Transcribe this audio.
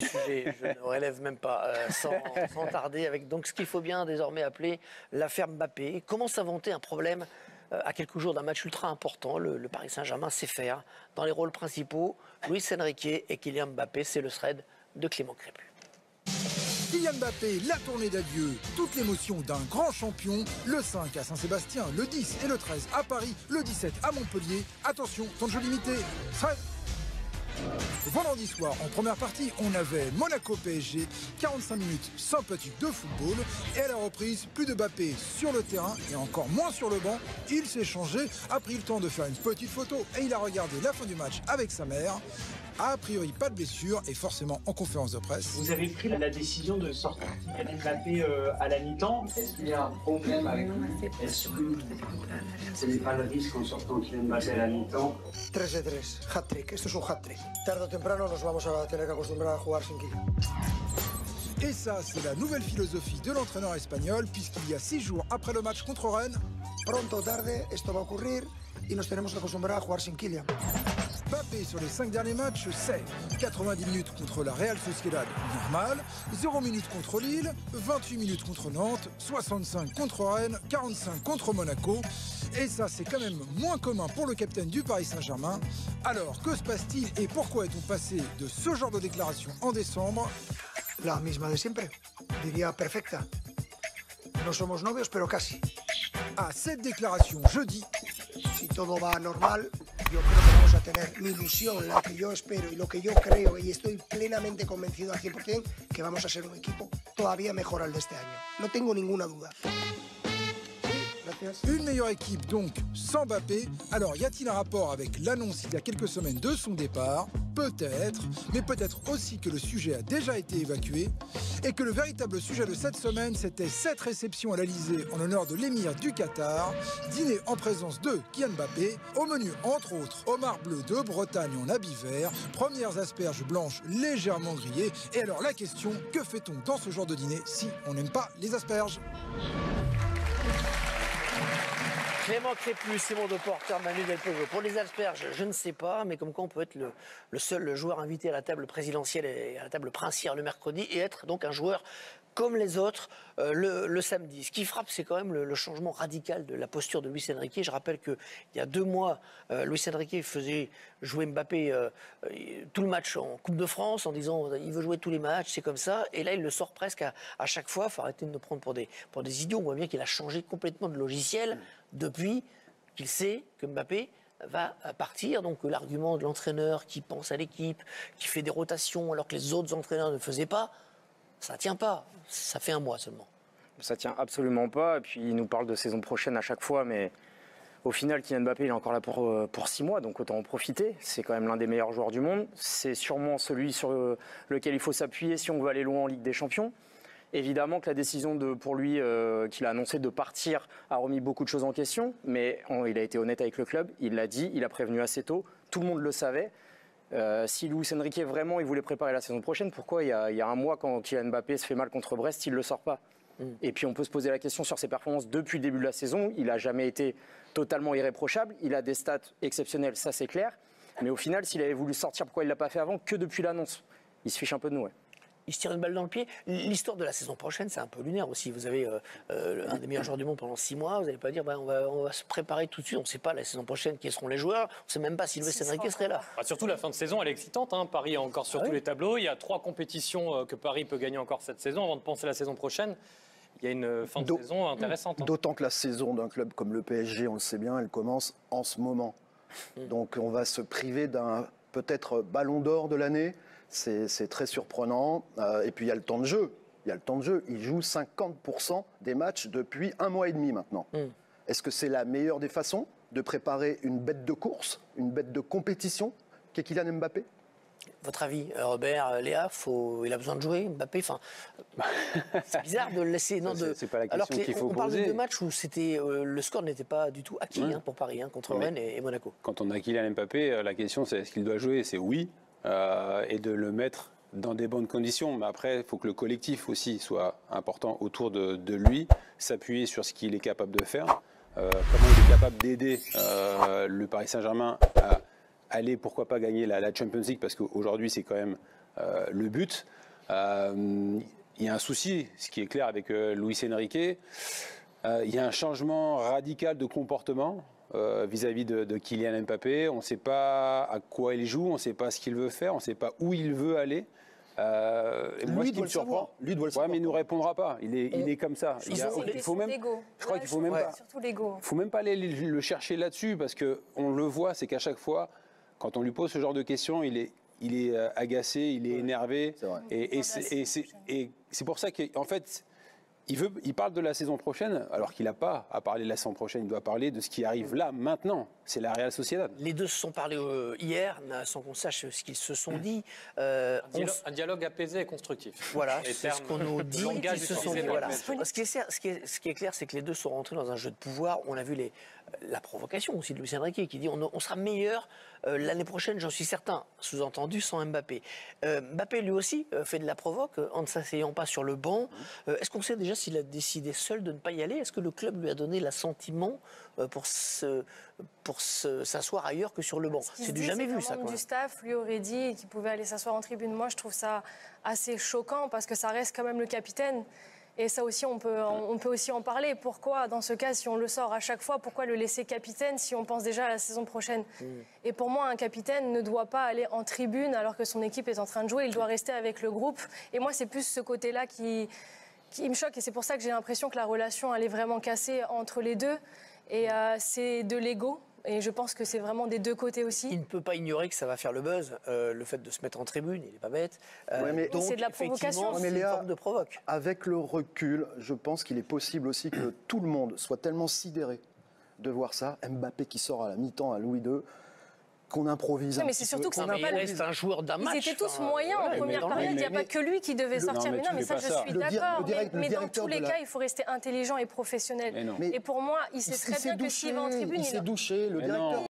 sujet, je ne relève même pas, sans tarder, avec donc ce qu'il faut bien désormais appeler l'affaire Mbappé. Comment s'inventer un problème à quelques jours d'un match ultra important? Le Paris Saint-Germain sait faire. Dans les rôles principaux, Luis Enrique et Kylian Mbappé, c'est le thread de Clément Crépu. Kylian Mbappé, la tournée d'adieu, toute l'émotion d'un grand champion, le 5 à Saint-Sébastien, le 10 et le 13 à Paris, le 17 à Montpellier. Attention, temps de jeu limité, thread. Vendredi soir, en première partie, on avait Monaco-PSG, 45 minutes sympathiques de football. Et à la reprise, plus de Mbappé sur le terrain et encore moins sur le banc. Il s'est changé, a pris le temps de faire une petite photo et il a regardé la fin du match avec sa mère. A priori, pas de blessure et forcément en conférence de presse. Vous avez pris la décision de sortir Mbappé à la mi-temps. Est-ce qu'il y a un problème avec lui? Est-ce que ce n'est pas le risque en sortant Kylian Mbappé à la mi-temps? 3 de 3, hat-trick, esto es un hat-trick. Tarde o temprano nos vamos a tener que acostumbrar a jugar sin Kylian. Et ça, c'est la nouvelle philosophie de l'entraîneur espagnol, puisqu'il y a 6 jours après le match contre Rennes, Pronto o tarde esto va a ocurrir y nos tenemos que acostumbrar a jugar sin Kylian. Mbappé sur les 5 derniers matchs, c'est 90 minutes contre la Real Sociedad, normal, 0 minutes contre Lille, 28 minutes contre Nantes, 65 contre Rennes, 45 contre Monaco. Et ça, c'est quand même moins commun pour le capitaine du Paris Saint-Germain. Alors, que se passe-t-il et pourquoi est-on passé de ce genre de déclaration en décembre? La misma de siempre, diría perfecta. No somos novios, pero casi. À cette déclaration jeudi, Si todo va normal, yo creo que vamos a tener mi ilusión, la que yo espero y lo que yo creo y estoy plenamente convencido al 100% que vamos a ser un equipo todavía mejor al de este año. No tengo ninguna duda. une meilleure équipe donc sans Mbappé. Alors y a-t-il un rapport avec l'annonce il y a quelques semaines de son départ? Peut-être, mais peut-être aussi que le sujet a déjà été évacué et que le véritable sujet de cette semaine, c'était cette réception à l'Elysée en l'honneur de l'émir du Qatar, dîner en présence de Kylian Mbappé, au menu entre autres homard bleu de Bretagne en habit vert, premières asperges blanches légèrement grillées. Et alors la question, que fait-on dans ce genre de dîner si on n'aime pas les asperges? Clément Crépu, Simon Deporter, Manu Delpeugeot. Pour les asperges, je ne sais pas, mais comme quoi on peut être le seul joueur invité à la table présidentielle et à la table princière le mercredi et être donc un joueur comme les autres le samedi. Ce qui frappe, c'est quand même le changement radical de la posture de Luis Enrique. Je rappelle qu'il y a 2 mois, Luis Enrique faisait jouer Mbappé tout le match en Coupe de France en disant il veut jouer tous les matchs, c'est comme ça. Et là, il le sort presque à chaque fois. Il faut arrêter de nous prendre pour des idiots. On voit bien qu'il a changé complètement de logiciel depuis qu'il sait que Mbappé va partir. Donc l'argument de l'entraîneur qui pense à l'équipe, qui fait des rotations alors que les autres entraîneurs ne faisaient pas, ça ne tient pas. Ça fait 1 mois seulement. Ça tient absolument pas. Et puis il nous parle de saison prochaine à chaque fois, mais au final, Kylian Mbappé il est encore là pour 6 mois, donc autant en profiter. C'est quand même l'un des meilleurs joueurs du monde. C'est sûrement celui sur lequel il faut s'appuyer si on veut aller loin en Ligue des Champions. Évidemment que la décision pour lui qu'il a annoncé de partir a remis beaucoup de choses en question, mais il a été honnête avec le club, il l'a dit, il a prévenu assez tôt, tout le monde le savait. Si Luis Enrique vraiment il voulait préparer la saison prochaine, pourquoi il y a 1 mois quand Kylian Mbappé se fait mal contre Brest, il ne le sort pas? Et puis on peut se poser la question sur ses performances depuis le début de la saison. Il n'a jamais été totalement irréprochable, il a des stats exceptionnelles, ça c'est clair, mais au final s'il avait voulu sortir, pourquoi il ne l'a pas fait avant que depuis l'annonce? Il se fiche un peu de nous. Ouais. Il se tire une balle dans le pied. L'histoire de la saison prochaine, c'est un peu lunaire aussi. Vous avez un des meilleurs joueurs du monde pendant 6 mois. Vous n'allez pas dire on va se préparer tout de suite. On ne sait pas la saison prochaine qui seront les joueurs. On ne sait même pas si Luis Enrique serait là. Surtout la fin de saison, elle est excitante. Paris est encore sur tous les tableaux. Il y a 3 compétitions que Paris peut gagner encore cette saison avant de penser à la saison prochaine. Il y a une fin de saison intéressante. D'autant que la saison d'un club comme le PSG, on le sait bien, elle commence en ce moment. Donc on va se priver d'un peut-être ballon d'or de l'année. C'est très surprenant. Et puis il y a le temps de jeu. Il joue 50% des matchs depuis 1 mois et demi maintenant. Est-ce que c'est la meilleure des façons de préparer une bête de course, une bête de compétition qu'est Kylian Mbappé? Votre avis, Robert, Léa, il a besoin de jouer, Mbappé. C'est bizarre de le laisser. C'est pas la question qu'il faut poser. On parle de 2 matchs où le score n'était pas du tout acquis pour Paris contre Rennes et Monaco. Quand on a Kylian Mbappé, la question c'est est-ce qu'il doit jouer? C'est oui, et de le mettre dans des bonnes conditions. Mais après, il faut que le collectif aussi soit important autour de lui, s'appuyer sur ce qu'il est capable de faire, comment il est capable d'aider le Paris Saint-Germain à aller, pourquoi pas, gagner la Champions League, parce qu'aujourd'hui, c'est quand même le but. Il y a un souci, ce qui est clair avec Luis Enrique. Il y a un changement radical de comportement vis-à-vis de Kylian Mbappé. On ne sait pas à quoi il joue, on ne sait pas ce qu'il veut faire, on ne sait pas où il veut aller. Moi, ce qui me surprend, lui doit le savoir. Ouais, mais il nous répondra pas. Il est comme ça. Il faut même. Je crois qu'il faut même pas. Surtout l'ego. Il faut même pas aller le chercher là-dessus parce que on le voit, c'est qu'à chaque fois, quand on lui pose ce genre de questions, il est agacé, il est énervé. Et c'est pour ça qu'en fait, il parle de la saison prochaine, alors qu'il n'a pas à parler de la saison prochaine. Il doit parler de ce qui arrive là, maintenant. C'est la Real Sociedad. Les deux se sont parlé hier, sans qu'on sache ce qu'ils se sont dit. Un dialogue apaisé et constructif. Voilà, c'est ce qu'on nous dit. Langage Ils se sont dit, voilà. Ce qui est clair, c'est que les deux sont rentrés dans un jeu de pouvoir. On a vu la provocation aussi de Luis Enrique qui dit on sera meilleur l'année prochaine, j'en suis certain. Sous-entendu, sans Mbappé. Mbappé, lui aussi, fait de la provoque en ne s'asseyant pas sur le banc. Est-ce qu'on sait déjà s'il a décidé seul de ne pas y aller? Est-ce que le club lui a donné l'assentiment pour s'asseoir ailleurs que sur le banc? C'est du jamais vu, ça. Du staff lui aurait dit qu'il pouvait aller s'asseoir en tribune. Moi, je trouve ça assez choquant parce que ça reste quand même le capitaine. Et ça aussi, on peut aussi en parler. Pourquoi, dans ce cas, si on le sort à chaque fois, pourquoi le laisser capitaine si on pense déjà à la saison prochaine? Et pour moi, un capitaine ne doit pas aller en tribune alors que son équipe est en train de jouer. Il doit rester avec le groupe. Et moi, c'est plus ce côté-là qui me choque. Et c'est pour ça que j'ai l'impression que la relation, elle est vraiment cassée entre les deux. Et c'est de l'ego. Et je pense que c'est vraiment des deux côtés aussi. Il ne peut pas ignorer que ça va faire le buzz, le fait de se mettre en tribune, il n'est pas bête. Donc c'est de la provocation. C'est une forme de provoque. Avec le recul, je pense qu'il est possible aussi que tout le monde soit tellement sidéré de voir ça. Mbappé qui sort à la mi-temps à Louis II, qu'on improvise. Non, mais c'est surtout que c'est un joueur d'un match. Ils étaient tous moyens en première période. Il n'y a pas que lui qui devait sortir. Mais non, mais ça, je suis d'accord. Mais dans tous les cas, il faut rester intelligent et professionnel. Et pour moi, il sait très bien que s'il va en tribune, il s'est douché. Le directeur